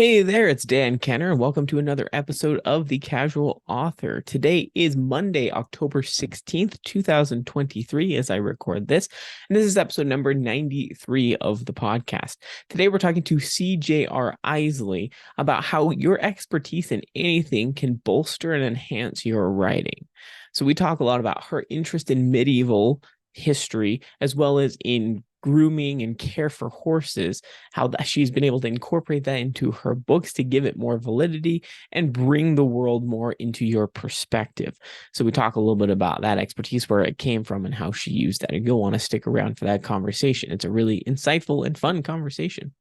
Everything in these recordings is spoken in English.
Hey there, it's Dan Kenner, and welcome to another episode of The Casual Author. Today is Monday, October 16th, 2023, as I record this, and this is episode number 93 of the podcast. Today, we're talking to CJR Isely about how your expertise in anything can bolster and enhance your writing. So, we talk a lot about her interest in medieval history as well as in grooming and care for horses, how she's been able to incorporate that into her books to give it more validity and bring the world more into your perspective. So we talk a little bit about that expertise, where it came from, and how she used that. And you'll want to stick around for that conversation. It's a really insightful and fun conversation.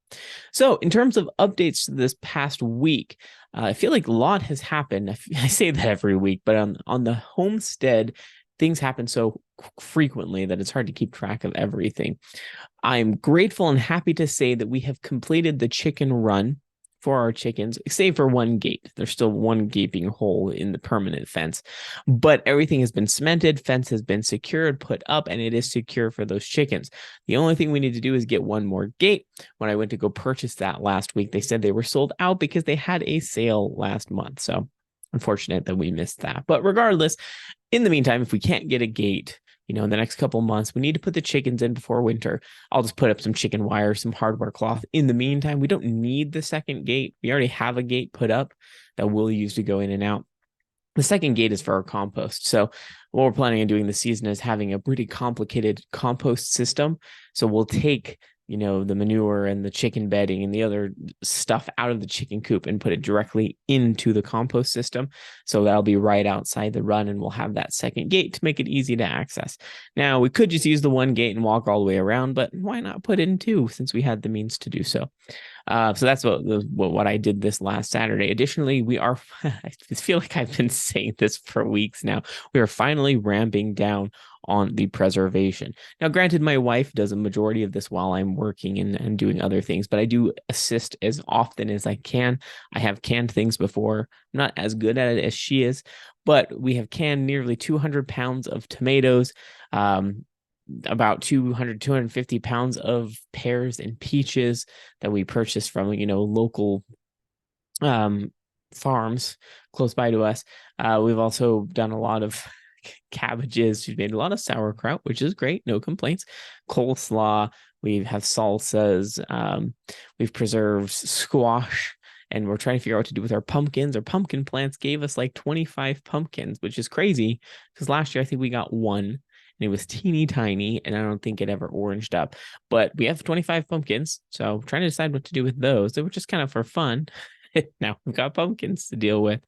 So in terms of updates to this past week, I feel like a lot has happened. I say that every week, but on the homestead, things happen so frequently that it's hard to keep track of everything. I'm grateful and happy to say that we have completed the chicken run for our chickens, save for one gate. There's still one gaping hole in the permanent fence, but everything has been cemented, fence has been secured, put up, and it is secure for those chickens. The only thing we need to do is get one more gate. When I went to go purchase that last week, they said they were sold out because they had a sale last month. So unfortunate that we missed that. But regardless, in the meantime, if we can't get a gate, in the next couple months, we need to put the chickens in before winter. I'll just put up some chicken wire, some hardware cloth. In the meantime, we don't need the second gate. We already have a gate put up that we'll use to go in and out. The second gate is for our compost. So what we're planning on doing this season is having a pretty complicated compost system. So we'll take the manure and the chicken bedding and the other stuff out of the chicken coop and put it directly into the compost system. So that'll be right outside the run, and we'll have that second gate to make it easy to access. Now, we could just use the one gate and walk all the way around, but why not put in two, since we had the means to do so? So that's what I did this last Saturday. Additionally, we are, I feel like I've been saying this for weeks now, we are finally ramping down on the preservation. Now, granted, my wife does a majority of this while I'm working and doing other things, but I do assist as often as I can. I have canned things before. I'm not as good at it as she is, but we have canned nearly 200 pounds of tomatoes, about 250 pounds of pears and peaches that we purchased from, local farms close by to us. We've also done a lot of cabbages. We've made a lot of sauerkraut, which is great. No complaints. Coleslaw. We have salsas. We've preserved squash. And we're trying to figure out what to do with our pumpkins. Our pumpkin plants gave us like 25 pumpkins, which is crazy, because last year I think we got one, and it was teeny tiny, and I don't think it ever oranged up. But we have 25 pumpkins, so I'm trying to decide what to do with those. They were just kind of for fun. Now we've got pumpkins to deal with.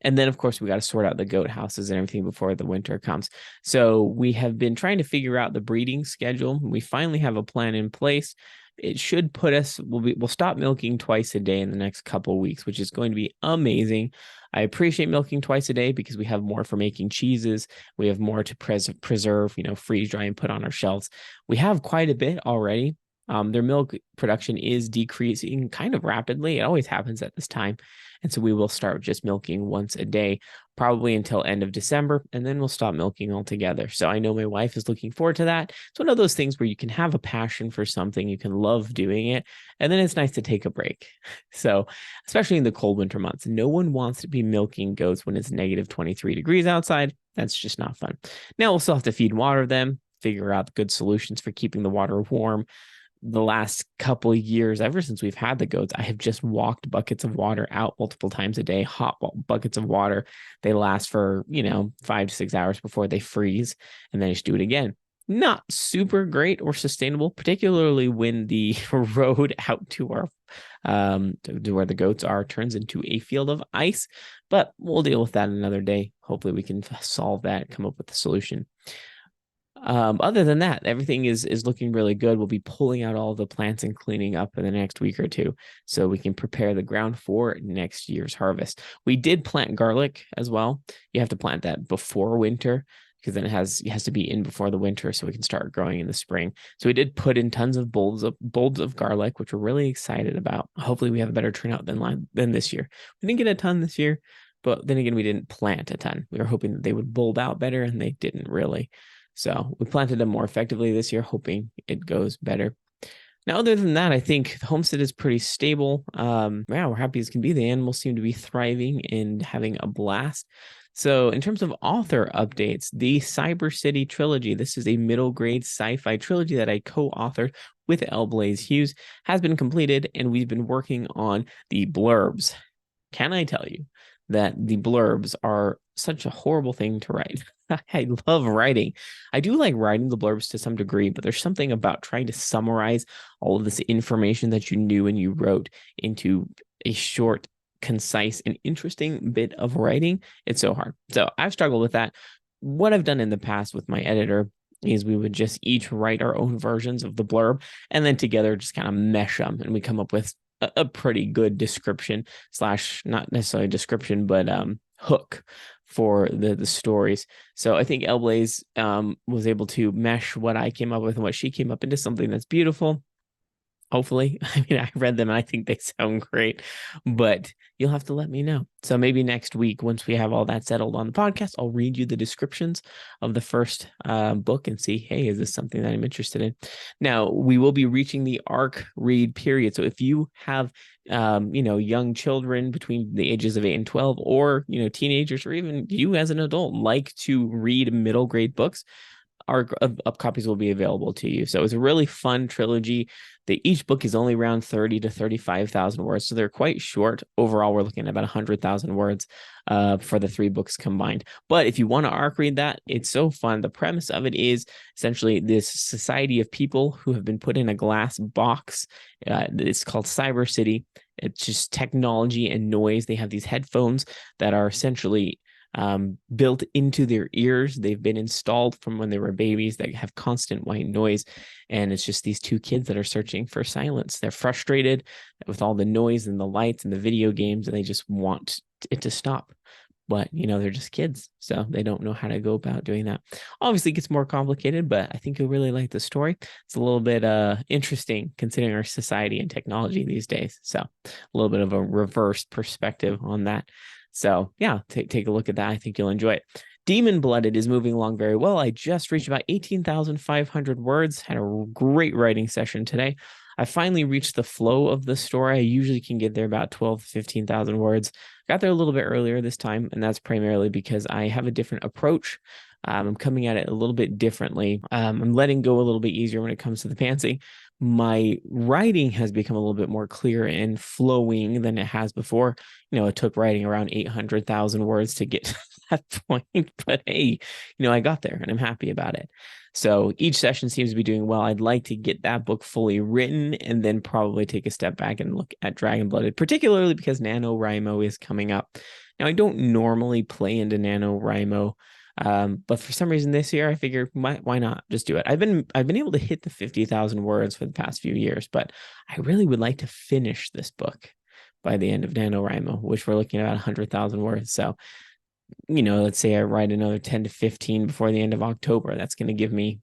And then, of course, we got to sort out the goat houses and everything before the winter comes. So we have been trying to figure out the breeding schedule. We finally have a plan in place. It should put us, we'll stop milking twice a day in the next couple of weeks, which is going to be amazing. I appreciate milking twice a day because we have more for making cheeses. We have more to preserve, freeze dry and put on our shelves. We have quite a bit already. Their milk production is decreasing kind of rapidly. It always happens at this time. And so we will start just milking once a day, probably until end of December, and then we'll stop milking altogether. So I know my wife is looking forward to that. It's one of those things where you can have a passion for something, you can love doing it, and then it's nice to take a break. So especially in the cold winter months, no one wants to be milking goats when it's negative 23 degrees outside. That's just not fun. Now we'll still have to feed and water them, figure out good solutions for keeping the water warm. The last couple of years, ever since we've had the goats, I have just walked buckets of water out multiple times a day, hot buckets of water. They last for, 5 to 6 hours before they freeze, and then I just do it again. Not super great or sustainable, particularly when the road out to our to where the goats are turns into a field of ice, but we'll deal with that another day. Hopefully we can solve that, come up with a solution. Other than that, everything is looking really good. We'll be pulling out all the plants and cleaning up in the next week or two, so we can prepare the ground for next year's harvest. We did plant garlic as well. You have to plant that before winter, because then it has to be in before the winter, so we can start growing in the spring. So we did put in tons of bulbs of garlic, which we're really excited about. Hopefully we have a better turnout than this year. We didn't get a ton this year, but then again, we didn't plant a ton. We were hoping that they would bulb out better, and they didn't really. So we planted them more effectively this year, hoping it goes better. Now, other than that, I think the homestead is pretty stable. Yeah, we're happy as can be. The animals seem to be thriving and having a blast. So, in terms of author updates, the Cyber City trilogy, this is a middle grade sci-fi trilogy that I co-authored with L. Blaze Hughes, has been completed, and we've been working on the blurbs. Can I tell you that the blurbs are such a horrible thing to write? I love writing. I do like writing the blurbs to some degree, but there's something about trying to summarize all of this information that you knew and you wrote into a short, concise, and interesting bit of writing. It's so hard. So I've struggled with that. What I've done in the past with my editor is we would just each write our own versions of the blurb and then together just kind of mesh them and we come up with a pretty good description slash not necessarily description, but hook for the stories. So I think Elblaze was able to mesh what I came up with and what she came up into something that's beautiful. Hopefully. I mean, I read them and I think they sound great, but you'll have to let me know. So maybe next week, once we have all that settled on the podcast, I'll read you the descriptions of the first book and see, hey, is this something that I'm interested in? Now, we will be reaching the ARC read period. So if you have, young children between the ages of 8 and 12, or, teenagers, or even you as an adult like to read middle grade books, our up copies will be available to you. So it's a really fun trilogy. Each book is only around 30 to 35,000 words. So they're quite short. Overall, we're looking at about 100,000 words for the 3 books combined. But if you want to ARC read that, it's so fun. The premise of it is essentially this society of people who have been put in a glass box. It's called Cyber City. It's just technology and noise. They have these headphones that are essentially built into their ears. They've been installed from when they were babies that have constant white noise. And it's just these 2 kids that are searching for silence. They're frustrated with all the noise and the lights and the video games, and they just want it to stop. But, they're just kids, so they don't know how to go about doing that. Obviously, it gets more complicated, but I think you'll really like the story. It's a little bit interesting considering our society and technology these days. So a little bit of a reverse perspective on that. So yeah, take a look at that. I think you'll enjoy it. Demon Blooded is moving along very well. I just reached about 18,500 words, had a great writing session today. I finally reached the flow of the story. I usually can get there about 12 to 15,000 words. Got there a little bit earlier this time, and that's primarily because I have a different approach. I'm coming at it a little bit differently. I'm letting go a little bit easier when it comes to the pantsing. My writing has become a little bit more clear and flowing than it has before. It took writing around 800,000 words to get to that point, but hey, I got there and I'm happy about it. So each session seems to be doing well. I'd like to get that book fully written and then probably take a step back and look at Dragon Blooded, particularly because NaNoWriMo is coming up. Now, I don't normally play into NaNoWriMo, but for some reason this year I figured why not just do it. I've been able to hit the 50,000 words for the past few years, but I really would like to finish this book by the end of NaNoWriMo, which we're looking at about 100,000 words. So let's say I write another 10 to 15 before the end of October. That's going to give me,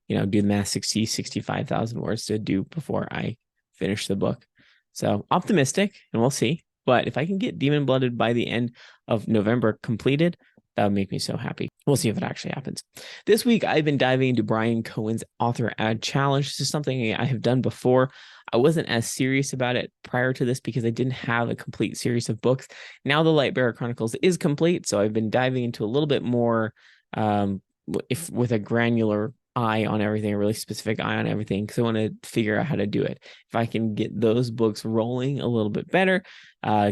do the math, 65,000 words to do before I finish the book. So optimistic, and we'll see. But if I can get Demon Blooded by the end of November completed, that would make me so happy. We'll see if it actually happens. This week, I've been diving into Brian Cohen's Author Ad Challenge. This is something I have done before. I wasn't as serious about it prior to this because I didn't have a complete series of books. Now the Lightbearer Chronicles is complete, so I've been diving into a little bit more with a granular eye on everything, a really specific eye on everything, because I want to figure out how to do it. If I can get those books rolling a little bit better,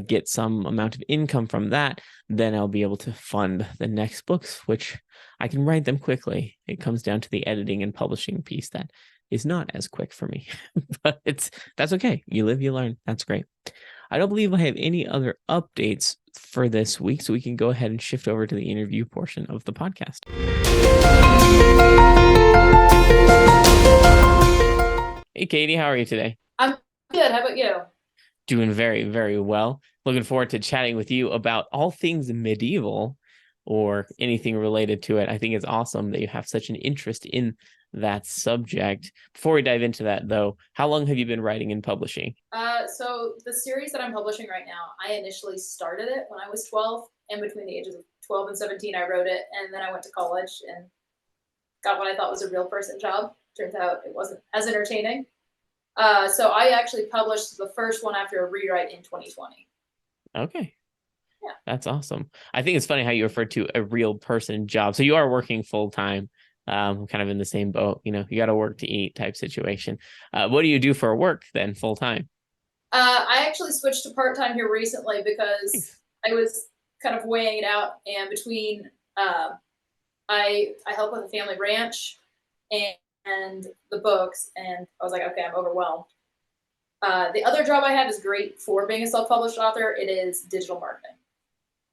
get some amount of income from that, then I'll be able to fund the next books, which I can write them quickly. It comes down to the editing and publishing piece that is not as quick for me, but that's okay. You live, you learn. That's great. I don't believe I have any other updates for this week, so we can go ahead and shift over to the interview portion of the podcast. Hey, Katie, how are you today? I'm good. How about you? Doing very, very well. Looking forward to chatting with you about all things medieval or anything related to it. I think it's awesome that you have such an interest in that subject. Before we dive into that, though, how long have you been writing and publishing? So the series that I'm publishing right now, I initially started it when I was 12, and between the ages of 12 and 17, I wrote it, and then I went to college and got what I thought was a real person job. Turns out it wasn't as entertaining. So I actually published the first one after a rewrite in 2020. Okay. Yeah. That's awesome. I think it's funny how you refer to a real person job. So you are working full time, kind of in the same boat. You know, you got to work to eat type situation. What do you do for work then, full time? I actually switched to part time here recently because Nice. I was kind of weighing it out, and between I help with a family ranch and the books, and I was like, okay, I'm overwhelmed. The other job I have is great for being a self published author. It is digital marketing.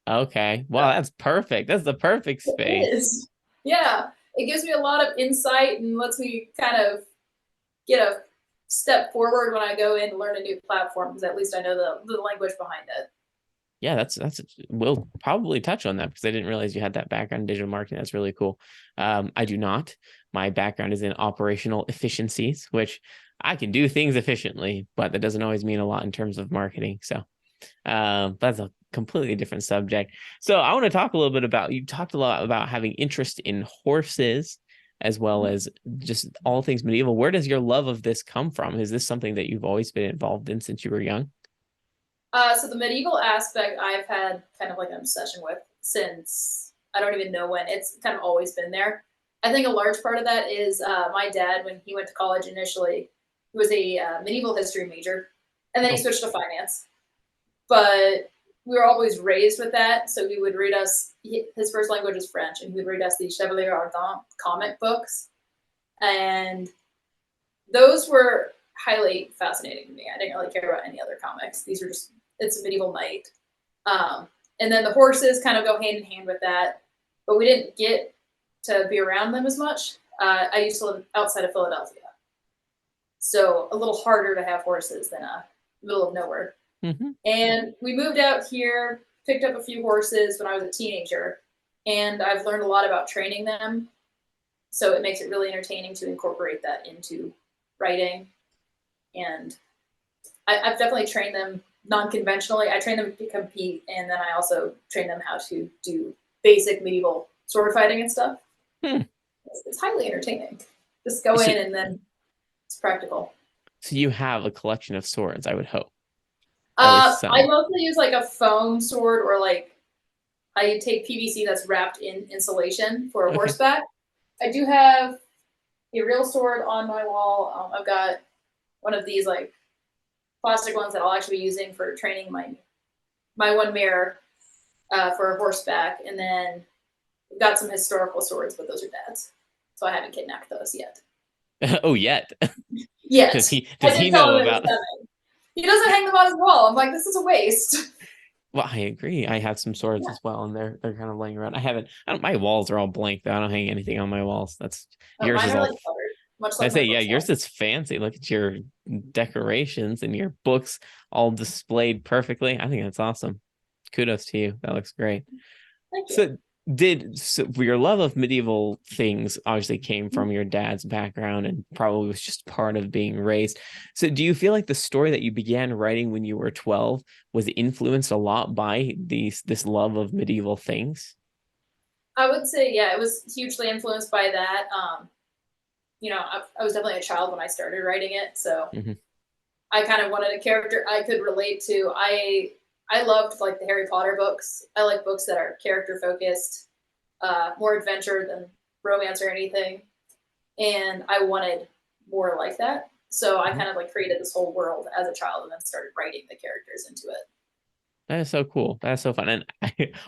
Okay. So Wow, that's perfect. That's the perfect it space. is. Yeah, it gives me a lot of insight and lets me kind of get a step forward when I go in to learn a new platform because at least I know the language behind it. Yeah, that's we'll probably touch on that because I didn't realize you had that background in digital marketing. That's really cool. I do not. My background is in operational efficiencies, which I can do things efficiently, but that doesn't always mean a lot in terms of marketing. So that's a completely different subject. So I want to talk a little bit about, you talked a lot about having interest in horses as well as just all things medieval. Where does your love of this come from? Is this something that you've always been involved in since you were young? So the medieval aspect I've had kind of like an obsession with since I don't even know when. It's kind of always been there. I think a large part of that is my dad when he went to college initially. He was a medieval history major, and then he Oh, switched to finance. But we were always raised with that, so he would read us. His first language is French, and he would read us the Chevalier Ardent comic books, and those were highly fascinating to me. I didn't really care about any other comics. These were just it's a medieval knight. Um, and then the horses kind of go hand in hand with that, but we didn't get to be around them as much. I used to live outside of Philadelphia, so a little harder to have horses than a middle of nowhere. mm-hmm. And we moved out here, picked up a few horses when I was a teenager, and I've learned a lot about training them. So it makes it really entertaining to incorporate that into writing. And I've definitely trained them non-conventionally. I train them to compete, and then I also train them how to do basic medieval sword fighting and stuff. Hmm. It's highly entertaining. Just go So, in and then it's practical. so you have a collection of swords, I would hope. At least I some. mostly use like a foam sword or like I take PVC that's wrapped in insulation for a Okay. horseback. I do have a real sword on my wall. I've got one of these like plastic ones that I'll actually be using for training my one mare for horseback, and then we've got some historical swords, but those are dad's, so I haven't kidnapped those yet. Oh, yet. Does Yet he I does did he tell know him it was about? coming. He doesn't hang them on his wall. I'm like, this is a waste. Well, I agree. I have some swords Yeah. as well, and they're kind of laying around. I don't. My walls are all blank though. I don't hang anything on my walls. That's Oh, yours mine is are all. like covered, much I like my say, yeah, bookshelf. yours is fancy. Look at your decorations and your books all displayed perfectly. I think that's awesome. Kudos to you. That looks great. Thank you. So your love of medieval things obviously came from your dad's background and probably was just part of being raised. So do you feel like the story that you began writing when you were 12 was influenced a lot by this love of medieval things? I would say, yeah, it was hugely influenced by that. I was definitely a child when I started writing it, so Hmm. I kind of wanted a character I could relate to. I loved like the Harry Potter books. I like books that are character focused, more adventure than romance or anything. And I wanted more like that. So I kind of like created this whole world as a child and then started writing the characters into it. That is so cool. That's so fun. And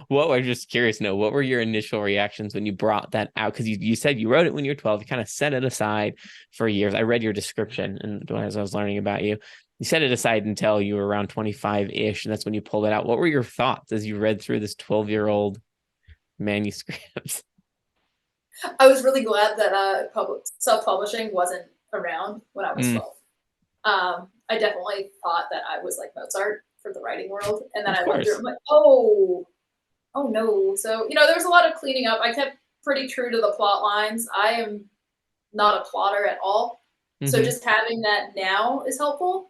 what I'm just curious to know, what were your initial reactions when you brought that out? Because you said you wrote it when you were 12, you kind of set it aside for years. I read your description and as I was learning about you, you set it aside until you were around 25-ish, and that's when you pulled it out. What were your thoughts as you read through this 12-year-old manuscript? I was really glad that public self-publishing wasn't around when I was Mm, 12. I definitely thought that I was like Mozart for the writing world. And then of I went through, course. I'm like, oh no. So, there was a lot of cleaning up. I kept pretty true to the plot lines. I am not a plotter at all. So Hmm. just having that now is helpful.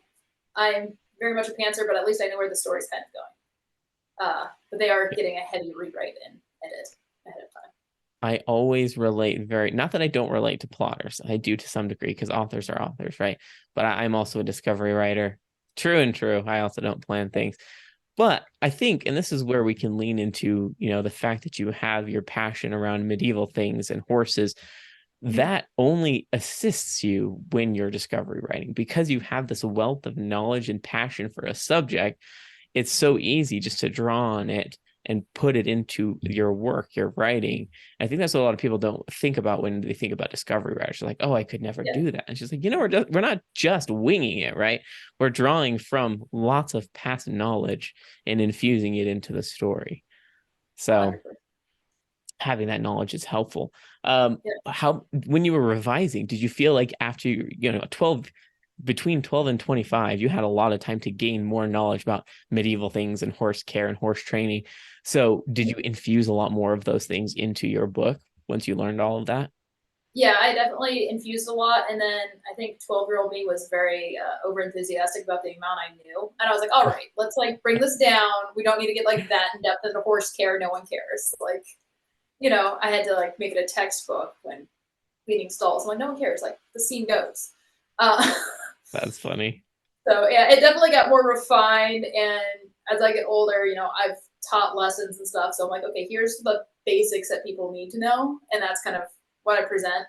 I'm very much a pantser, but at least I know where the story's kind of going. But they are getting a heavy rewrite and edit ahead of time. I always relate very, not that I don't relate to plotters, I do to some degree because authors are authors, right? But I'm also a discovery writer. True and true. I also don't plan things. But I think, and this is where we can lean into, the fact that you have your passion around medieval things and horses, that only assists you when you're discovery writing because you have this wealth of knowledge and passion for a subject. It's so easy just to draw on it and put it into your work, your writing. I think that's what a lot of people don't think about when they think about discovery writers. They're like, oh, I could never Yeah, do that. And she's like, we're not just winging it, right? We're drawing from lots of past knowledge and infusing it into the story. So 100%. having that knowledge is helpful. Yeah. How when you were revising, did you feel like after 12 between 12 and 25, you had a lot of time to gain more knowledge about medieval things and horse care and horse training. So did you infuse a lot more of those things into your book once you learned all of that? Yeah, I definitely infused a lot. And then I think 12-year-old me was very over enthusiastic about the amount I knew. And I was like, all right, let's like bring this down. We don't need to get like that in depth into horse care. No one cares. Like, I had to like make it a textbook when cleaning stalls. I'm like, no one cares. Like the scene goes. Uh, That's funny. so yeah, it definitely got more refined. And as I get older, I've taught lessons and stuff. So I'm like, okay, here's the basics that people need to know. And that's kind of what I present.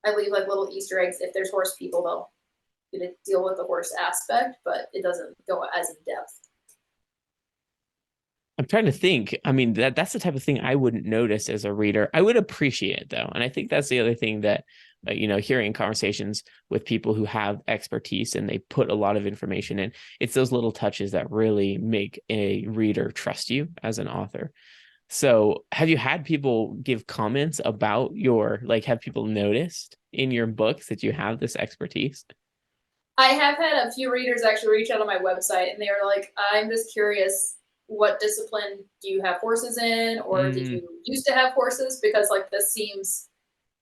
I leave like little Easter eggs. If there's horse people, they'll get to deal with the horse aspect, but it doesn't go as in depth. I'm trying to think. I mean, that's the type of thing I wouldn't notice as a reader. I would appreciate it though. And I think that's the other thing that, hearing conversations with people who have expertise and they put a lot of information in, it's those little touches that really make a reader trust you as an author. So have you had people give comments about have people noticed in your books that you have this expertise? I have had a few readers actually reach out on my website and they were like, I'm just curious, what discipline do you have horses in? Or did Mm, you used to have horses? Because like this seems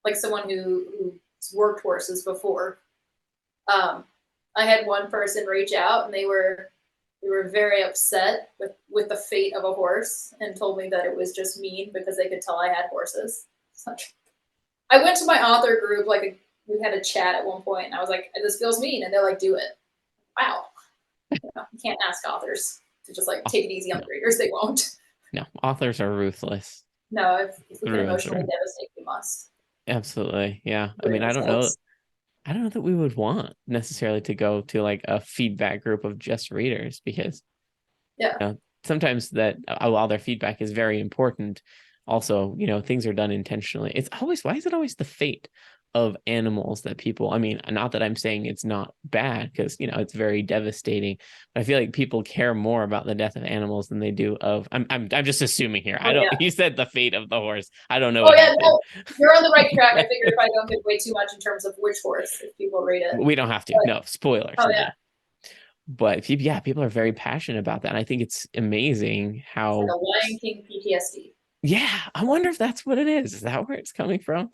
like someone who's worked horses before. Um, I had one person reach out and they were very upset with the fate of a horse and told me that it was just mean because they could tell I had horses. I went to my author group, like we had a chat at one point, and I was like, "This feels mean," and they're like, "Do it." Wow, you can't ask authors to just like oh, take it easy on no, the readers; they won't. no, authors are ruthless No, if we can through and emotionally through. devastate, we must. Absolutely. Yeah. I mean, Ruin ourselves. I don't know that we would want necessarily to go to like a feedback group of just readers because Yeah. sometimes that while their feedback is very important, also, things are done intentionally. It's always, why is it always the fate of animals that people, I mean, not that I'm saying it's not bad because, it's very devastating, but I feel like people care more about the death of animals than they do of, I'm just assuming here. I Oh don't, yeah. you said the fate of the horse. I don't know Oh what yeah. happened. No, you're on the right track. I figured if I don't give way too much in terms of which horse, if people read it. We don't have to. But, No, spoilers. oh No. yeah, But people, yeah, people are very passionate about that. And I think it's amazing it's like how, a Lion King PTSD. yeah, I wonder if that's what it is. Is that where it's coming from?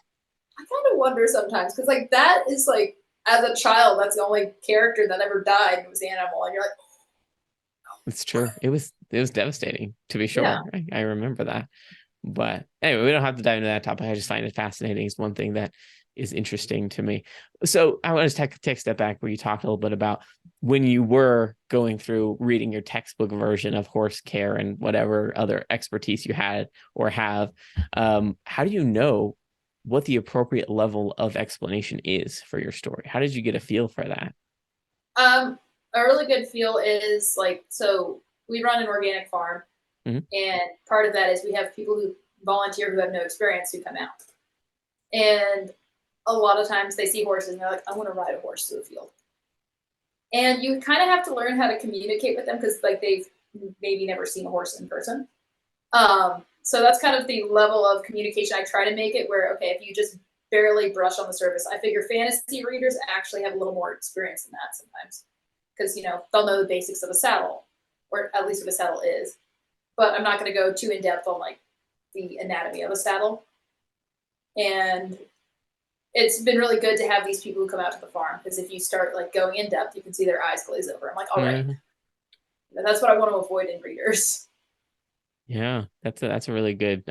I kind of wonder sometimes because like that is like as a child, that's the only character that ever died was the animal, and you're like, It's true. It was devastating to be yeah, sure. I remember that. But anyway, we don't have to dive into that topic. I just find it fascinating. It's one thing that is interesting to me. So I want to take a step back where you talked a little bit about when you were going through reading your textbook version of horse care and whatever other expertise you had or have. How do you know what the appropriate level of explanation is for your story? How did you get a feel for that? a really good feel is like so we run an organic farm, Mhm. and part of that is we have people who volunteer who have no experience who come out, and a lot of times they see horses and they're like, I want to ride a horse through the field, and you kind of have to learn how to communicate with them because like they've maybe never seen a horse in person. So that's kind of the level of communication I try to make it where, okay, if you just barely brush on the surface, I figure fantasy readers actually have a little more experience than that sometimes because, they'll know the basics of a saddle or at least what a saddle is. But I'm not going to go too in depth on like the anatomy of a saddle. And it's been really good to have these people who come out to the farm because if you start like going in depth, you can see their eyes glaze over. I'm like, all right, Mhm. that's what I want to avoid in readers. Yeah, that's a really good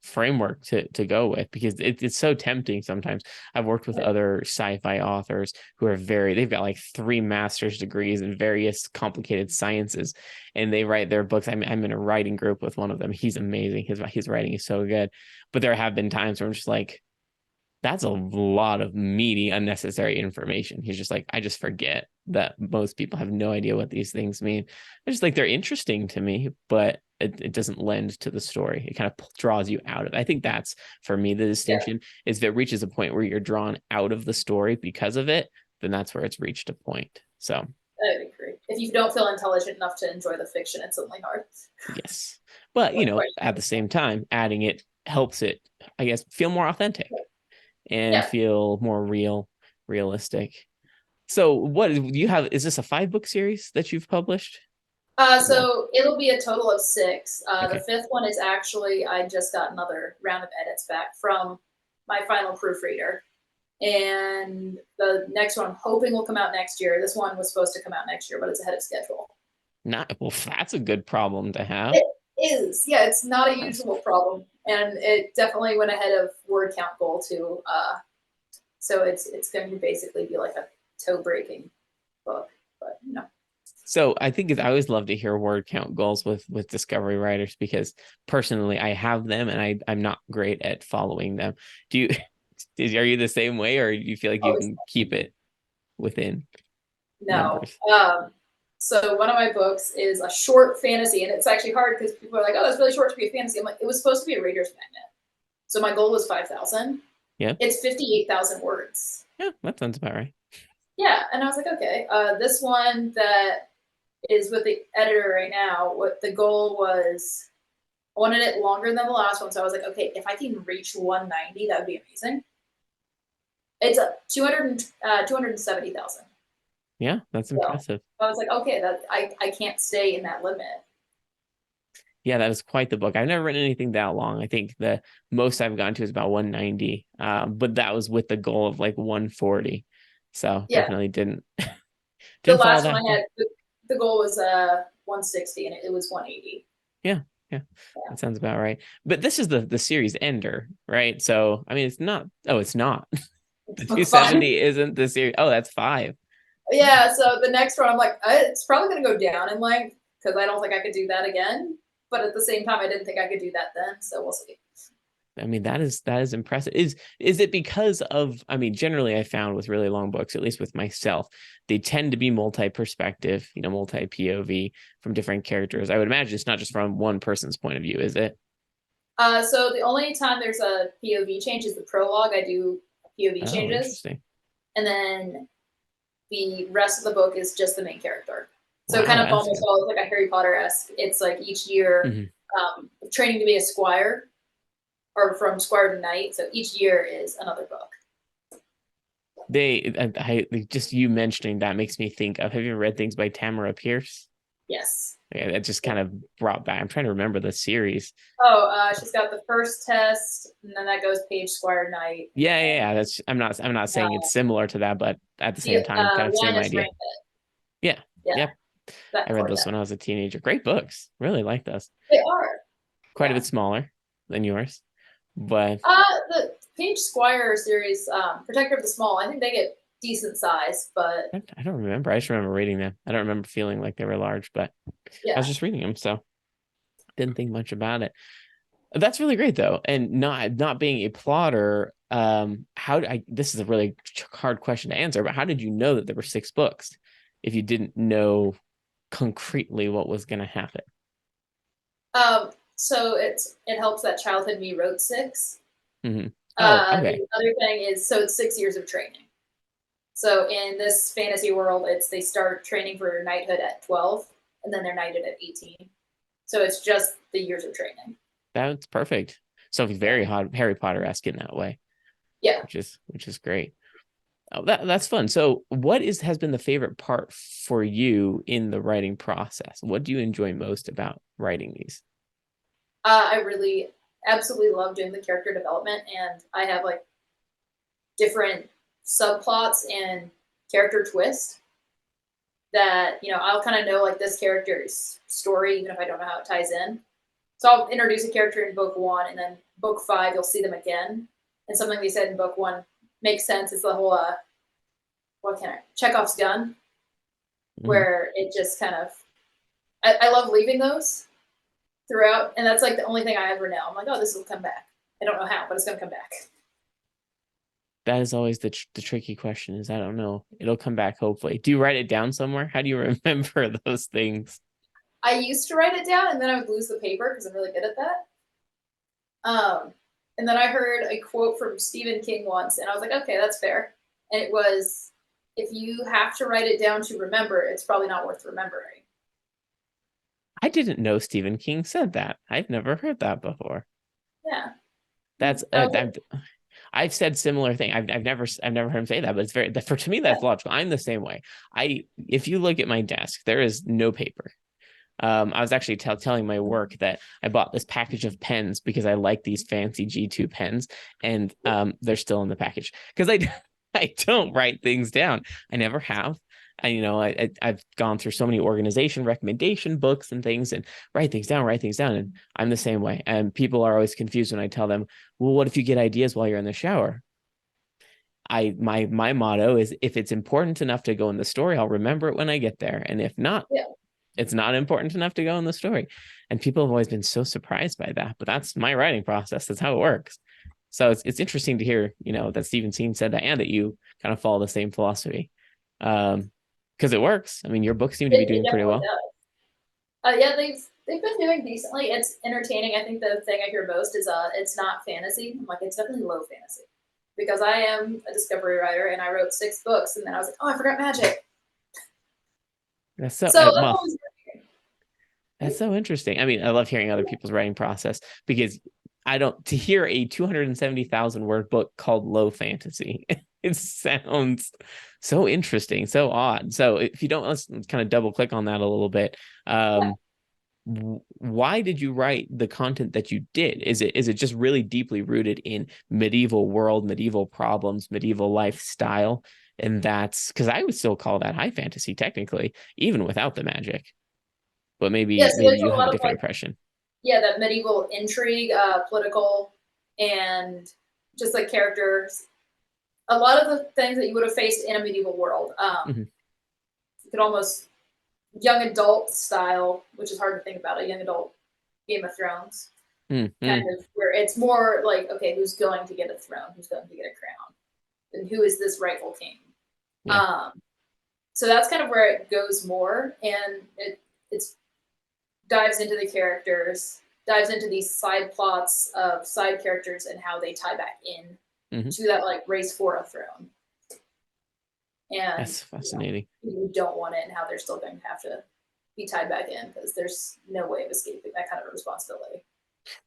framework to go with, because it's so tempting sometimes. I've worked with other sci-fi authors who are they've got like 3 master's degrees in various complicated sciences, and they write their books. I'm in a writing group with one of them. He's amazing. His writing is so good. But there have been times where I'm just like, that's a lot of meaty, unnecessary information. He's just like, I just forget that most people have no idea what these things mean. I just like, they're interesting to me, but it doesn't lend to the story. It kind of draws you out of it. I think that's, for me, the distinction is if it reaches a point where you're drawn out of the story because of it, then that's where it's reached a point. So I agree. If you don't feel intelligent enough to enjoy the fiction, it's only hard. yes. But, at the same time, adding it helps it, I guess, feel more authentic and feel more realistic. So what do you have? Is this a 5-book series that you've published? So it'll be a total of 6. Okay. The 5th one is actually, I just got another round of edits back from my final proofreader. And the next one I'm hoping will come out next year. This one was supposed to come out next year, but it's ahead of schedule. Well, that's a good problem to have. It is. Yeah, it's not a usual problem. And it definitely went ahead of word count goal too. So it's going to basically be like a toe-breaking book, but So I think I always love to hear word count goals with discovery writers, because personally I have them and I'm not great at following them. Are you the same way, or do you feel like you can keep it within numbers? So one of my books is a short fantasy, and it's actually hard because people are like, oh, that's really short to be a fantasy. I'm like, it was supposed to be a reader's magnet. So my goal was 5,000. Yeah. It's 58,000 words. Yeah, that sounds about right. Yeah, and I was like, okay. This one that is with the editor right now, what the goal was, I wanted it longer than the last one. So I was like, okay, if I can reach 190, that would be amazing. It's a 270,000. Yeah, that's impressive. I was like, okay, that I can't stay in that limit. Yeah, that was quite the book. I've never written anything that long. I think the most I've gone to is about 190, but that was with the goal of like 140. So definitely didn't. The last one I had, the goal was 160, and it was 180. Yeah, that sounds about right. But this is the series ender, right? So I mean, it's not. Oh, it's not. The 270 isn't the series. Oh, that's 5. Yeah. So the next one, I'm like, it's probably going to go down in length because I don't think I could do that again. But at the same time, I didn't think I could do that then. So we'll see. I mean, that is impressive. Is it because of, I mean, generally I found with really long books, at least with myself, they tend to be multi-perspective, multi-POV from different characters. I would imagine it's not just from one person's point of view, is it? So the only time there's a POV change is the prologue. I do POV changes. Interesting. And then the rest of the book is just the main character. So kind of almost follows like a Harry Potter-esque. It's like each year training to be a squire, or from squire to knight. So each year is another book. Just you mentioning that makes me think of, have you read things by Tamara Pierce? Yes. Yeah, that just kind of brought back. I'm trying to remember the series. Oh, she's got the first test, and then that goes page, squire, knight. Yeah. That's I'm not saying it's similar to that, but at the same time, kind of same idea. Yeah. Yep. I read those when I was a teenager. Great books. Really like those. They are. Quite a bit smaller than yours, but the Page Squire series, Protector of the Small, I think they get decent size, but I don't remember. I just remember reading them. I don't remember feeling like they were large, but I was just reading them, so didn't think much about it. That's really great though, and not being a plotter. This is a really hard question to answer, but how did you know that there were 6 books if you didn't know concretely what was going to happen? So it helps that Childhood Me wrote 6. Mm-hmm. The other thing is, so it's 6 years of training. So in this fantasy world, they start training for knighthood at 12, and then they're knighted at 18. So it's just the years of training. That's perfect. So very Harry Potter-esque in that way. Yeah. Which is great. Oh, that's fun. So what has been the favorite part for you in the writing process? What do you enjoy most about writing these? I really absolutely love doing the character development, and I have like different subplots and character twist that, I'll kind of know like this character's story, even if I don't know how it ties in. So I'll introduce a character in book 1, and then book 5 you'll see them again, and something they said in book 1 makes sense. It's the whole Chekhov's gun, where it just kind of I love leaving those throughout, and that's like the only thing I ever know. I'm like, oh, this will come back. I don't know how, but it's gonna come back. That is always the tricky question. Is I don't know. It'll come back hopefully. Do you write it down somewhere? How do you remember those things? I used to write it down, and then I would lose the paper because I'm really good at that. And then I heard a quote from Stephen King once, and I was like, okay, that's fair. And it was, if you have to write it down to remember, it's probably not worth remembering. I didn't know Stephen King said that. I've never heard that before. Yeah. That's I've said similar thing. I've never heard him say that, but it's very to me that's logical. I'm the same way. If you look at my desk, there is no paper. I was actually telling my work that I bought this package of pens because I like these fancy G2 pens, and they're still in the package because I don't write things down. I never have. I've gone through so many organization recommendation books and things, and write things down, and I'm the same way. And people are always confused when I tell them, well, what if you get ideas while you're in the shower? My motto is, if it's important enough to go in the story, I'll remember it when I get there, and if not, it's not important enough to go in the story. And people have always been so surprised by that, but that's my writing process. That's how it works. So it's interesting to hear, that Stephen King said that, and that you kind of follow the same philosophy. Because it works. I mean, your books seem to be doing pretty well. Yeah, they've been doing decently. It's entertaining. I think the thing I hear most is it's not fantasy. I'm like, it's definitely low fantasy, because I am a discovery writer and I wrote 6 books, and then I was like, oh, I forgot magic. That's so that's so interesting. I mean, I love hearing other people's writing process, because to hear a 270,000 word book called low fantasy, it sounds so interesting, so odd. So if you don't, let's kind of double click on that a little bit. Why did you write the content that you did? Is it just really deeply rooted in medieval world, medieval problems, medieval lifestyle? And that's because I would still call that high fantasy technically, even without the magic. But maybe you have a different impression. Yeah, that medieval intrigue, political, and just like characters. A lot of the things that you would have faced in a medieval world. You could almost young adult style, which is hard to think about, a young adult Game of Thrones. Kind of where it's more like, okay, who's going to get a throne? Who's going to get a crown? And who is this rightful king? Yeah. So that's kind of where it goes more, and it's dives into the characters, dives into these side plots of side characters and how they tie back in to that like race for a throne. And that's fascinating. You don't want it, and how they're still going to have to be tied back in, because there's no way of escaping that kind of responsibility.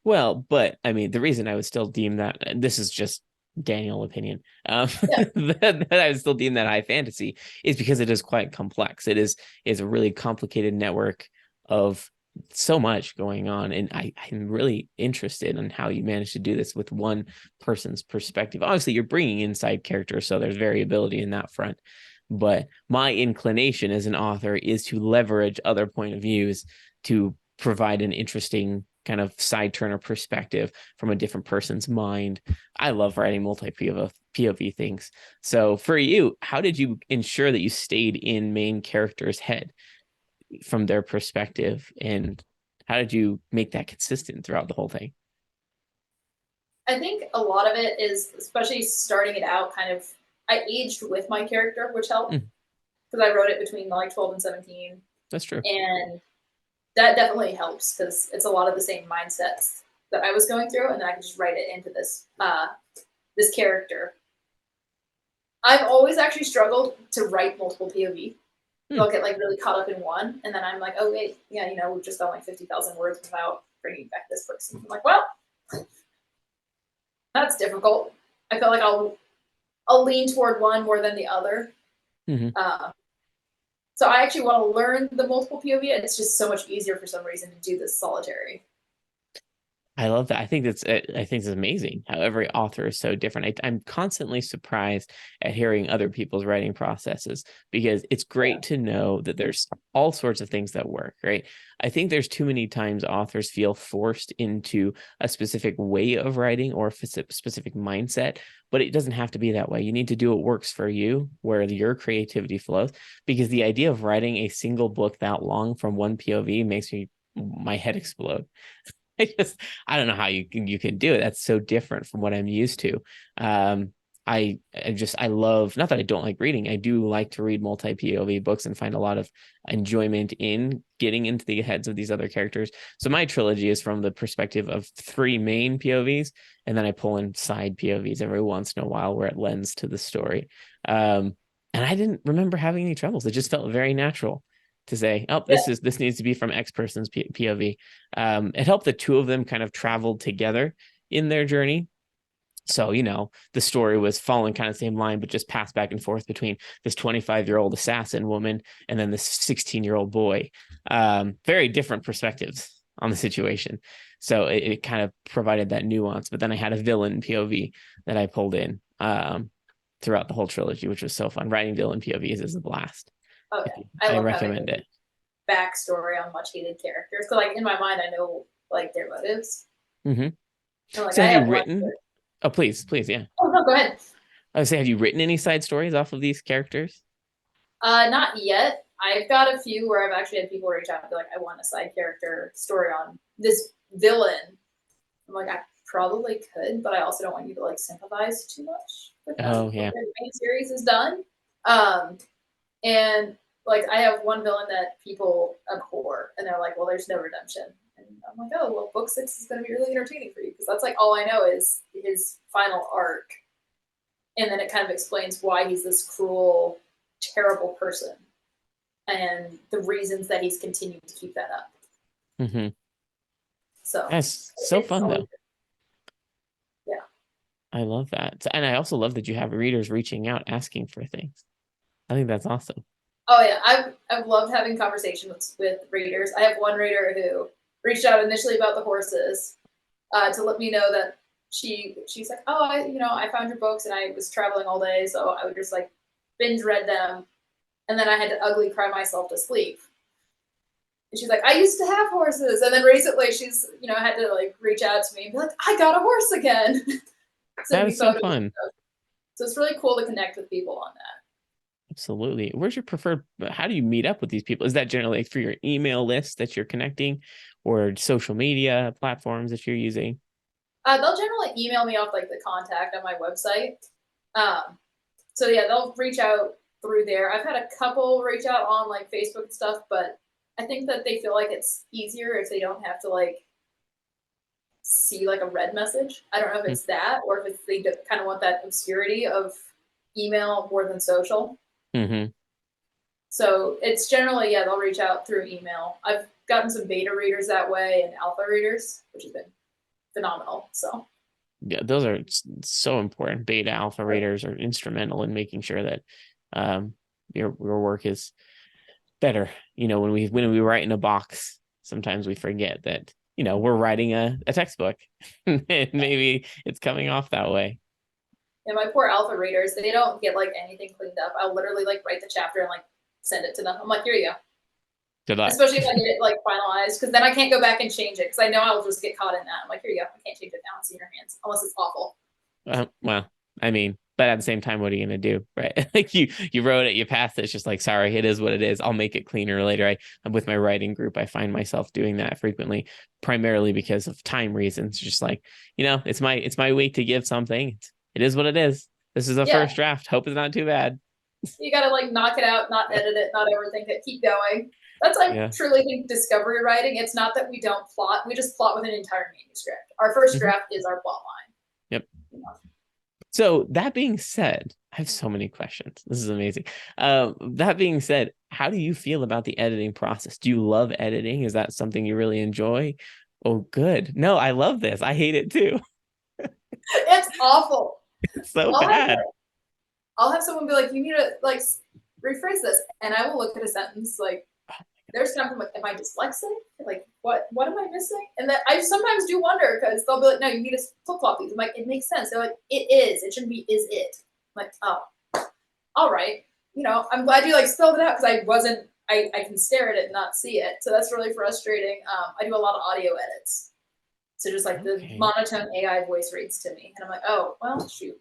Well, but I mean, the reason I would still deem that, this is just Daniel opinion, that I would still deem that high fantasy, is because it is quite complex. It is a really complicated network of so much going on, and I'm really interested in how you managed to do this with one person's perspective. Obviously, you're bringing in side characters, so there's variability in that front, but my inclination as an author is to leverage other point of views to provide an interesting kind of side turner perspective from a different person's mind. I love writing multi POV things. So for you, how did you ensure that you stayed in main character's head from their perspective, and how did you make that consistent throughout the whole thing? I think a lot of it is, especially starting it out, kind of, I aged with my character, which helped, because I wrote it between like 12 and 17. That's true. And that definitely helps, because it's a lot of the same mindsets that I was going through, and then I can just write it into this this character. I've always actually struggled to write multiple POV. I'll get like really caught up in one, and then I'm like, oh wait, yeah, we've just done like 50,000 words without bringing back this person. I'm like, well, that's difficult. I feel like I'll lean toward one more than the other. So I actually want to learn the multiple POV. It's just so much easier for some reason to do this solitary. I love that. I think it's amazing how every author is so different. I'm constantly surprised at hearing other people's writing processes because it's great to know that there's all sorts of things that work, right? I think there's too many times authors feel forced into a specific way of writing or a specific mindset, but it doesn't have to be that way. You need to do what works for you, where your creativity flows, because the idea of writing a single book that long from one POV makes my head explode. I don't know how you can do it. That's so different from what I'm used to. Um, I love, not that I don't like reading. I do like to read multi POV books and find a lot of enjoyment in getting into the heads of these other characters. So my trilogy is from the perspective of three main POVs, and then I pull in side POVs every once in a while where it lends to the story. And I didn't remember having any troubles. It just felt very natural to say, oh, Yeah, this needs to be from X person's POV. It helped the two of them kind of traveled together in their journey. So, the story was following kind of the same line, but just passed back and forth between this 25-year-old assassin woman and then this 16-year-old boy. Very different perspectives on the situation. So it kind of provided that nuance. But then I had a villain POV that I pulled in throughout the whole trilogy, which was so fun. Writing villain POVs is a blast. oh yeah, I I love having recommend it. backstory on much hated characters. Cause like in my mind, I know like their motives. Mm-hmm. And like So I have you have one. written? Oh, please, yeah. Oh no, go ahead. I would say, have you written any side stories off of these characters? Not yet. I've got a few where I've actually had people reach out and be like, I want a side character story on this villain. I'm like, I probably could, but I also don't want you to like sympathize too much with them. Oh Like yeah. their main series is done. Um, and like I have one villain that people abhor, and they're like, well, there's no redemption. And I'm like, oh, well, book 6 is going to be really entertaining for you because that's like all I know is his final arc, and then it kind of explains why he's this cruel, terrible person and the reasons that he's continued to keep that up. Mm-hmm. So That's so it's fun always, though. yeah. I love that. And I also love that you have readers reaching out asking for things. I think that's awesome. Oh yeah, I've loved having conversations with readers. I have one reader who reached out initially about the horses to let me know that she's like, oh, I found your books and I was traveling all day, so I would just like binge read them, and then I had to ugly cry myself to sleep. And she's like, I used to have horses, and then recently she's had to like reach out to me and be like, I got a horse again. Send That me is so photos and fun. stuff. So it's really cool to connect with people on that. Absolutely. Where's your preferred? How do you meet up with these people? Is that generally through your email list that you're connecting, or social media platforms that you're using? They'll generally email me off like the contact on my website. Um, so yeah, they'll reach out through there. I've had a couple reach out on like Facebook and stuff, but I think that they feel like it's easier if they don't have to like see like a red message. I don't know if it's that or if it's they kind of want that obscurity of email more than social. Mm-hmm. So it's generally, yeah, they'll reach out through email. I've gotten some beta readers that way and alpha readers, which has been phenomenal. So Yeah, those are so important. Beta alpha readers are instrumental in making sure that um, your work is better. When we write in a box, sometimes we forget that we're writing a textbook, and maybe it's coming off that way. and my poor alpha readers, they don't get like anything cleaned up. I'll literally like write the chapter and like send it to them. I'm like, here you go. Good luck. Especially if I get it like finalized, because then I can't go back and change it because I know I'll just get caught in that. I'm like, here you go. I can't change it now. It's in your hands unless it's awful. Well, I mean, but at the same time, what are you gonna do, right? Like you wrote it, you passed it. It's just like, sorry, it is what it is. I'll make it cleaner later. I'm with my writing group. I find myself doing that frequently, primarily because of time reasons. Just like, it's my way to give something. It is what it is. This is a Yeah, first draft. Hope it's not too bad. you got to like knock it out, not edit it, not overthink it, keep going. That's I Yeah. truly think discovery writing. It's not that we don't plot; we just plot with an entire manuscript. Our first Mhm. draft is our plot line. Yep. So that being said, I have so many questions. This is amazing. That being said, how do you feel about the editing process? Do you love editing? Is that something you really enjoy? Oh, good. No, I love this. I hate it too. It's awful. It's so I'll have bad. I'll have someone be like, "You need to like rephrase this," and I will look at a sentence like there's times I'm like, am I dyslexic? Like, what am I missing? And that I sometimes do wonder because they'll be like, no, you need to flip flop these. I'm like, it makes sense. They're like, it is. It shouldn't be is it. I'm like, oh, all right. You know, I'm glad you like spelled it out because I wasn't. I can stare at it and not see it. So that's really frustrating. I do a lot of audio edits. So just like the monotone AI voice reads to me, and I'm like, oh, well, shoot.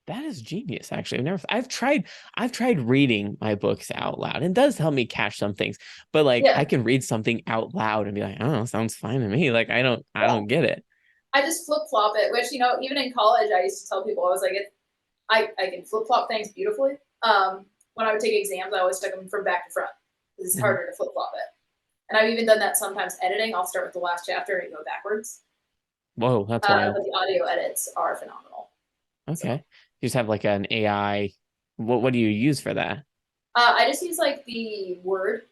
That is genius, actually. I've tried reading my books out loud. It does help me catch some things, but like Yeah. I can read something out loud and be like, oh, sounds fine to me. Like I don't get it. I just flip flop it, which, you know, even in college, I used to tell people, I was like, I can flip flop things beautifully. When I would take exams, I always took them from back to front. It's harder to flip flop it. And I've even done that sometimes editing. I'll start with the last chapter and go backwards. Whoa, that's wild. But the audio edits are phenomenal. Okay. So. You just have like an AI. What do you use for that? I just use like the Word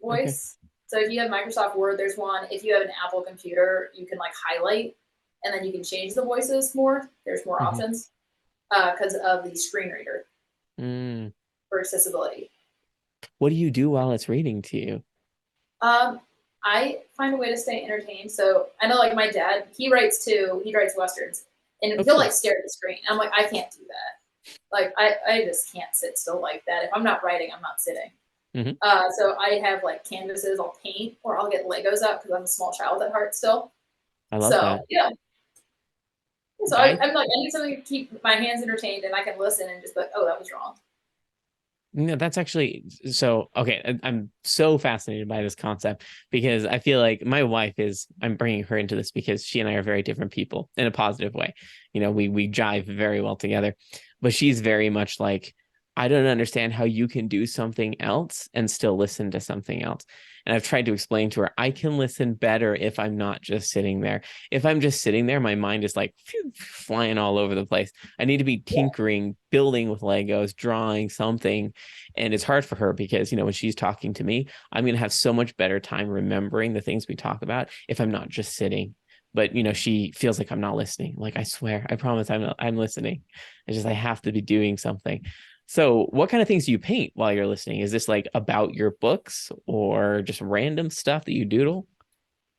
Okay. voice. So if you have Microsoft Word, there's one. If you have an Apple computer, you can like highlight and then you can change the voices more. There's more options because of the screen reader for accessibility. What do you do while it's reading to you? I find a way to stay entertained. So I know like my dad, he writes too, he writes Westerns and he'll like stare at the screen. I'm like, I can't do that. Like I just can't sit still like that. If I'm not writing, I'm not sitting. So I have like canvases, I'll paint, or I'll get Legos out because I'm a small child at heart still. I love So that. yeah. So I'm like, I need something to keep my hands entertained and I can listen and just be like, oh, that was wrong. No, that's actually so okay. I'm so fascinated by this concept because I feel like my wife is, I'm bringing her into this because she and I are very different people in a positive way. You know, we jive very well together, but she's very much like, I don't understand how you can do something else and still listen to something else. And I've tried to explain to her, I can listen better if I'm not just sitting there. If I'm just sitting there, my mind is like flying all over the place. I need to be tinkering, building with Legos, drawing something. And it's hard for her because, you know, when she's talking to me, I'm going to have so much better time remembering the things we talk about if I'm not just sitting. But, you know, she feels like I'm not listening. Like, I swear, I promise I'm listening. It's just, I have to be doing something. So what kind of things do you paint while you're listening? Is this like about your books or just random stuff that you doodle?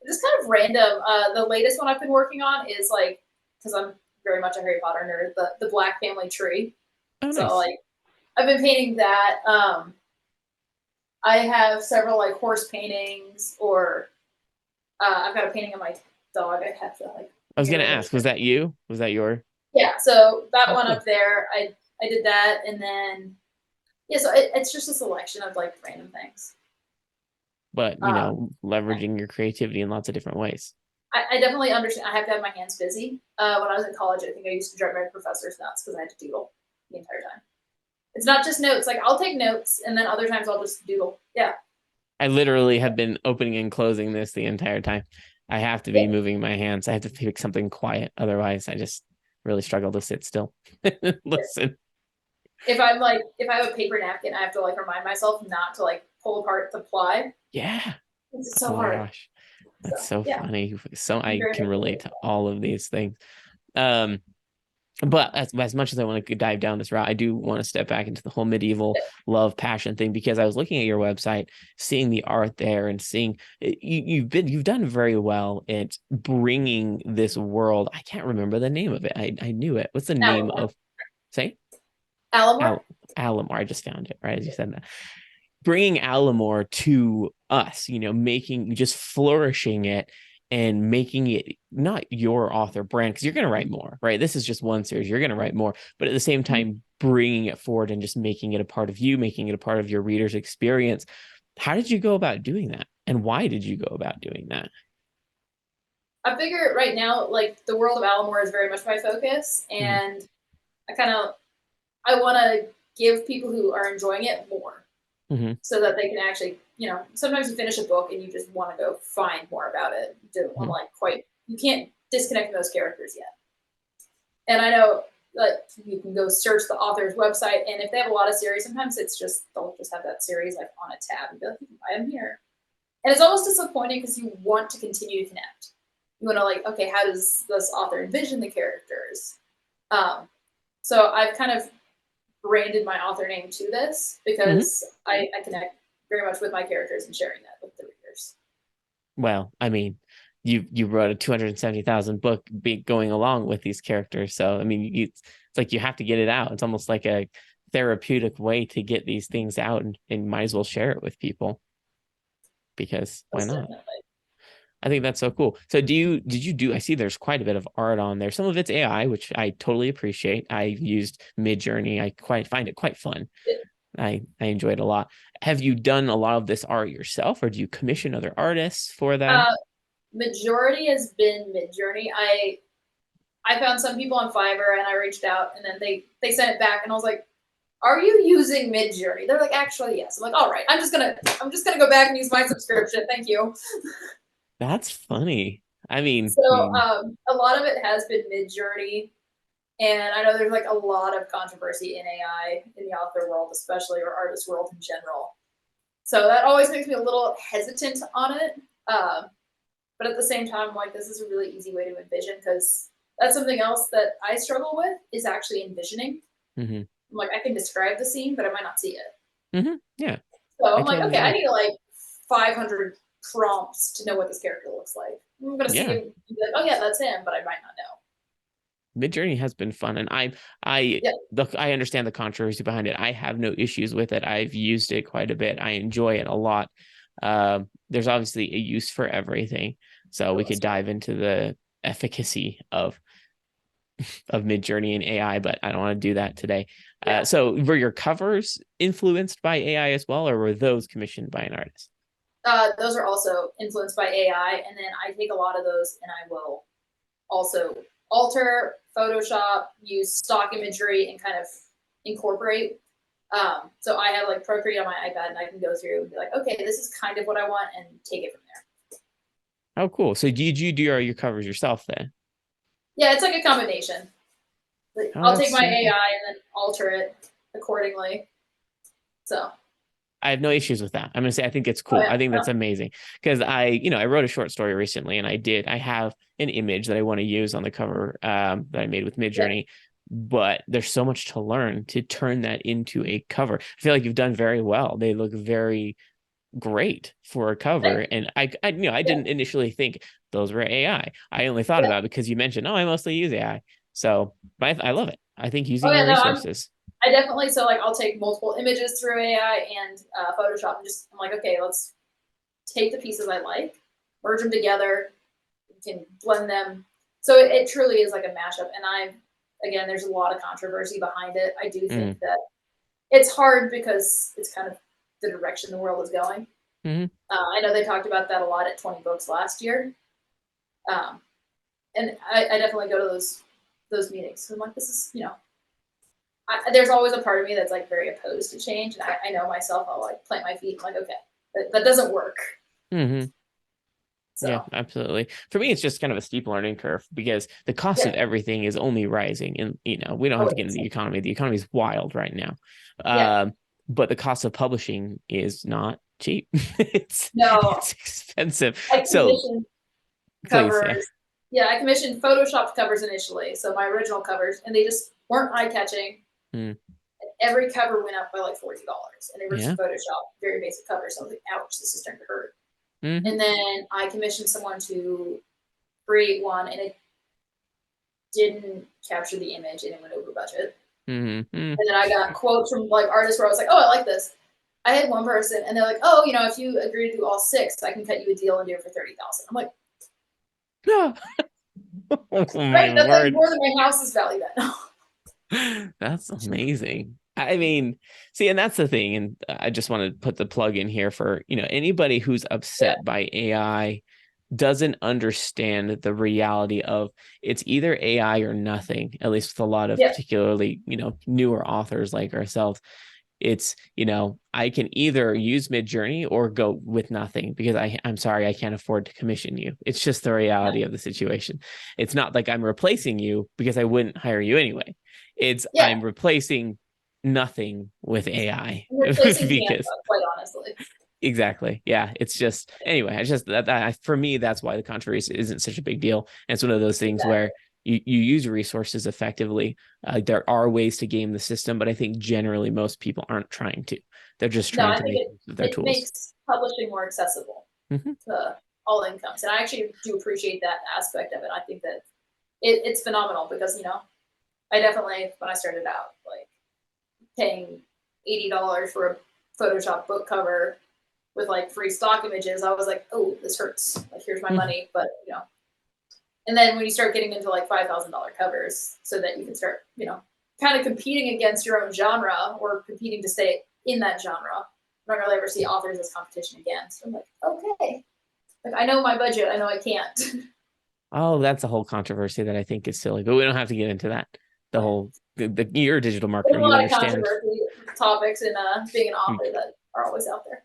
Just kind of random. The latest one I've been working on is like, because I'm very much a Harry Potter nerd, the Black Family Tree. Oh, So nice. like I've been painting that. I have several like horse paintings, or I've got a painting of my dog. I have to like. I was going to ask, was that you? Was that your? Yeah, so that Oh, one cool. up there, I did that, and then yeah, so it's just a selection of like random things. But, you know, leveraging your creativity in lots of different ways. I definitely understand. I have to have my hands busy. When I was in college, I think I used to drive my professors nuts because I had to doodle the entire time. It's not just notes. Like I'll take notes, and then other times I'll just doodle. Yeah. I literally have been opening and closing this the entire time. I have to be moving my hands. I have to pick something quiet. Otherwise, I just really struggle to sit still. Listen. If I have a paper napkin, I have to like remind myself not to like pull apart the ply. Yeah. It's so Oh my hard. gosh. That's so yeah. funny. So I can relate to all of these things. But as much as I want to dive down this route, I do want to step back into the whole medieval love passion thing because I was looking at your website, seeing the art there, and seeing you've done very well at bringing this world. I can't remember the name of it. I knew it. What's the name of? Say Alamore. Alamore. I just found it right as you said that. Bringing Alamore to us, you know, making just flourishing it and making it not your author brand, because you're going to write more, right? This is just one series. You're going to write more, but at the same time, bringing it forward and just making it a part of you, making it a part of your reader's experience. How did you go about doing that? And why did you go about doing that? I figure right now, like the world of Alamore is very much my focus, and I want to give people who are enjoying it more, so that they can actually, you know, sometimes you finish a book and you just want to go find more about it. You don't want to you can't disconnect from those characters yet. And I know that you can go search the author's website, and if they have a lot of series, sometimes it's just they'll just have that series like on a tab and be like, you can buy them here. And it's almost disappointing because you want to continue to connect. You want to like, okay, how does this author envision the characters? So I've kind of branded my author name to this because I connect very much with my characters and sharing that with the readers. Well, I mean, you wrote a 270,000 book going along with these characters. So, I mean, it's like you have to get it out. It's almost like a therapeutic way to get these things out, and might as well share it with people, because why not? Definitely. I think that's so cool. So I see there's quite a bit of art on there. Some of it's AI, which I totally appreciate. I used Midjourney. I find it quite fun. I enjoy it a lot. Have you done a lot of this art yourself, or do you commission other artists for that? Majority has been Midjourney. I found some people on Fiverr and I reached out, and then they sent it back, and I was like, "Are you using Midjourney?" They're like, "Actually, yes." I'm like, "All right, I'm just gonna go back and use my subscription. Thank you." That's funny. I mean, So a lot of it has been Midjourney, and I know there's like a lot of controversy in AI in the author world, especially, or artist world in general. So that always makes me a little hesitant on it. But at the same time, I'm like, this is a really easy way to envision, because that's something else that I struggle with, is actually envisioning. mm-hmm. I'm like, I can describe the scene, but I might not see it. Mm-hmm. Yeah. So I'm like, okay, I need like 500 prompts to know what this character looks like. I'm gonna see him and be like, oh yeah, that's him, but I might not know. Midjourney has been fun, and I understand the controversy behind it. I have no issues with it. I've used it quite a bit. I enjoy it a lot. There's obviously a use for everything, so we could dive into the efficacy of Midjourney and AI, but I don't want to do that today. So were your covers influenced by AI as well, or were those commissioned by an artist? Those are also influenced by AI, and then I take a lot of those and I will also alter, Photoshop, use stock imagery, and kind of incorporate. So I have like Procreate on my iPad, and I can go through and be like, okay, this is kind of what I want, and take it from there. Oh, cool. So did you do your covers yourself then? Yeah, it's like a combination. I'll take my AI and then alter it accordingly. So I have no issues with that. I'm gonna say I think it's cool. I think that's amazing, because I wrote a short story recently, and I have an image that I want to use on the cover that I made with Midjourney, but there's so much to learn to turn that into a cover. I feel like you've done very well. They look very great for a cover, and I didn't initially think those were AI. I only thought about it because you mentioned, I mostly use AI. So, but I love it. I think using your resources. I definitely, so like I'll take multiple images through AI and Photoshop, and I'm like, okay, let's take the pieces I like, merge them together, you can blend them. So it truly is like a mashup. And again, there's a lot of controversy behind it. I do think that it's hard because it's kind of the direction the world is going. I know they talked about that a lot at 20 Books last year. And I definitely go to those meetings. So I'm like, this is, there's always a part of me that's like very opposed to change. And I know myself, I'll like plant my feet. I'm like, okay, that doesn't work. So. Yeah, absolutely. For me, it's just kind of a steep learning curve, because the cost of everything is only rising. And, we don't have to get into the economy. The economy is wild right now. But the cost of publishing is not cheap. It's expensive. So covers. I commissioned Photoshopped covers initially. So my original covers, and they just weren't eye-catching. Every cover went up by like $40, and they were just Photoshop, very basic covers. So I was like, ouch, this is starting to hurt. And then I commissioned someone to create one, and it didn't capture the image, and it went over budget. And then I got quotes from like artists where I was like, oh, I like this. I had one person, and they're like, oh, if you agree to do all 6, I can cut you a deal and do it for $30,000. I'm like, oh, right, that's like more than my house's value now. That's amazing. I mean, see, and that's the thing. And I just want to put the plug in here for, anybody who's upset by AI doesn't understand the reality of it's either AI or nothing, at least with a lot of particularly, newer authors like ourselves. It's, I can either use Midjourney or go with nothing, because I'm sorry, I can't afford to commission you. It's just the reality of the situation. It's not like I'm replacing you, because I wouldn't hire you anyway. It's I'm replacing nothing with AI. Replacing because quite honestly. Exactly. Yeah. It's just, anyway, I just, that for me, that's why the controversy isn't such a big deal. And it's one of those things where you use resources effectively. There are ways to game the system, but I think generally most people aren't trying to. They're just No, trying I to think make use of their it tools. makes publishing more accessible to all incomes. And I actually do appreciate that aspect of it. I think that it's phenomenal because, you know, I definitely, when I started out, like paying $80 for a Photoshop book cover with like free stock images, I was like, oh, this hurts. Like, here's my money. But, you know, and then when you start getting into like $5,000 covers so that you can start, you know, kind of competing against your own genre or competing to stay in that genre, I'm not really ever see authors as competition again. So I'm like, okay, like I know my budget, I know I can't. Oh, that's a whole controversy that I think is silly, but we don't have to get into that. The whole you're a digital marketer, There's a you lot of understand. controversy topics in being an author that are always out there.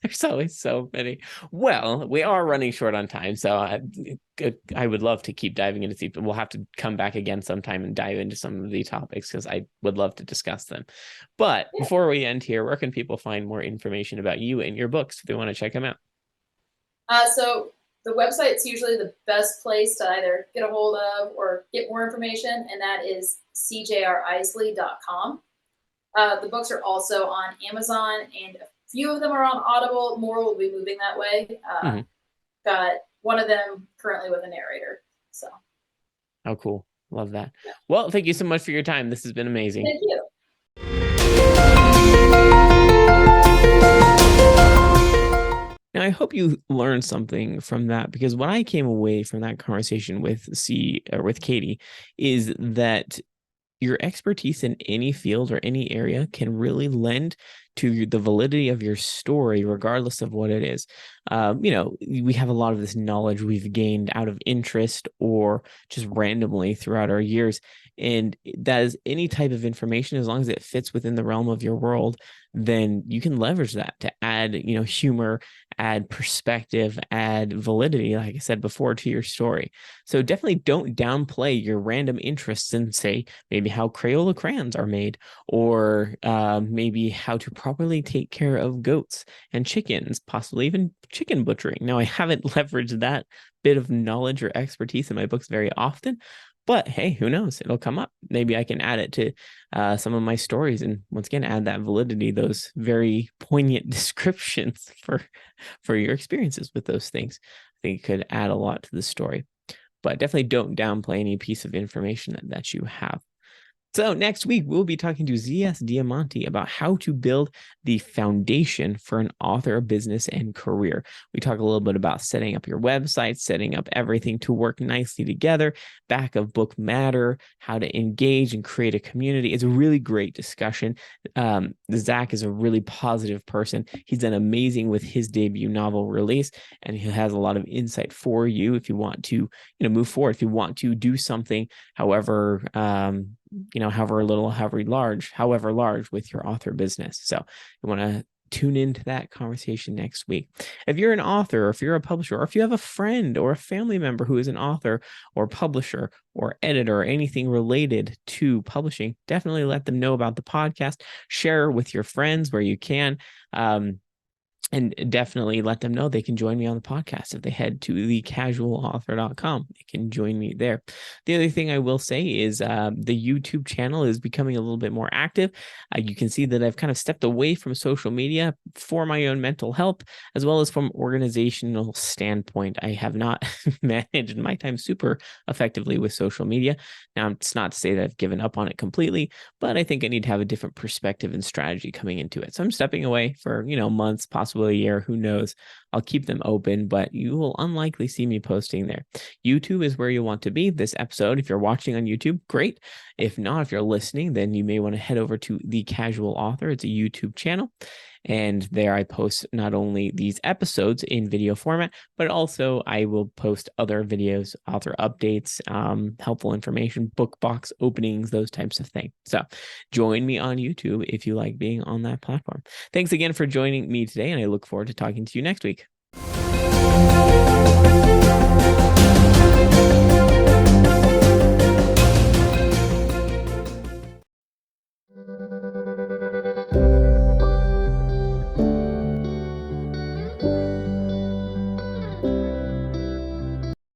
There's always so many. Well, we are running short on time, so I would love to keep diving into these, but we'll have to come back again sometime and dive into some of the topics because I would love to discuss them. But before we end here, where can people find more information about you and your books if they want to check them out? So the website's usually the best place to either get a hold of or get more information, and that is cjrisely.com. The books are also on Amazon, and a few of them are on Audible. More will be moving that way. Got one of them currently with a narrator. So. Oh, cool. Love that. Yeah. Well, thank you so much for your time. This has been amazing. Thank you. Now, I hope you learned something from that, because what I came away from that conversation with Katie is that your expertise in any field or any area can really lend to the validity of your story, regardless of what it is. You know, we have a lot of this knowledge we've gained out of interest or just randomly throughout our years. And that is any type of information, as long as it fits within the realm of your world, then you can leverage that to add, you know, humor, add perspective, add validity, like I said before, to your story. So definitely don't downplay your random interests in, say, maybe how Crayola crayons are made, or maybe how to properly take care of goats and chickens, possibly even chicken butchering. Now, I haven't leveraged that bit of knowledge or expertise in my books very often, but hey, who knows? It'll come up. Maybe I can add it to some of my stories, and once again, add that validity, those very poignant descriptions for your experiences with those things. I think it could add a lot to the story, but definitely don't downplay any piece of information that you have. So next week, we'll be talking to Z.S. Diamante about how to build the foundation for an author business and career. We talk a little bit about setting up your website, setting up everything to work nicely together, back of book matter, how to engage and create a community. It's a really great discussion. Zach is a really positive person. He's done amazing with his debut novel release, and he has a lot of insight for you if you want to, move forward, if you want to do something, however large with your author business. So you want to tune into that conversation next week. If you're an author, or if you're a publisher, or if you have a friend or a family member who is an author or publisher or editor or anything related to publishing, definitely let them know about the podcast. Share with your friends where you can. And definitely let them know they can join me on the podcast. If they head to thecasualauthor.com, they can join me there. The other thing I will say is the YouTube channel is becoming a little bit more active. You can see that I've kind of stepped away from social media for my own mental health, as well as from organizational standpoint. I have not managed my time super effectively with social media. Now, it's not to say that I've given up on it completely, but I think I need to have a different perspective and strategy coming into it. So I'm stepping away for, months, possibly a year, who knows. I'll keep them open, but you will unlikely see me posting there. YouTube is where you want to be. This episode, if you're watching on YouTube, great. If not, if you're listening, then you may want to head over to The Casual Author. It's a YouTube channel. And there I post not only these episodes in video format, but also I will post other videos, author updates, helpful information, book box openings, those types of things. So join me on YouTube if you like being on that platform. Thanks again for joining me today, and I look forward to talking to you next week.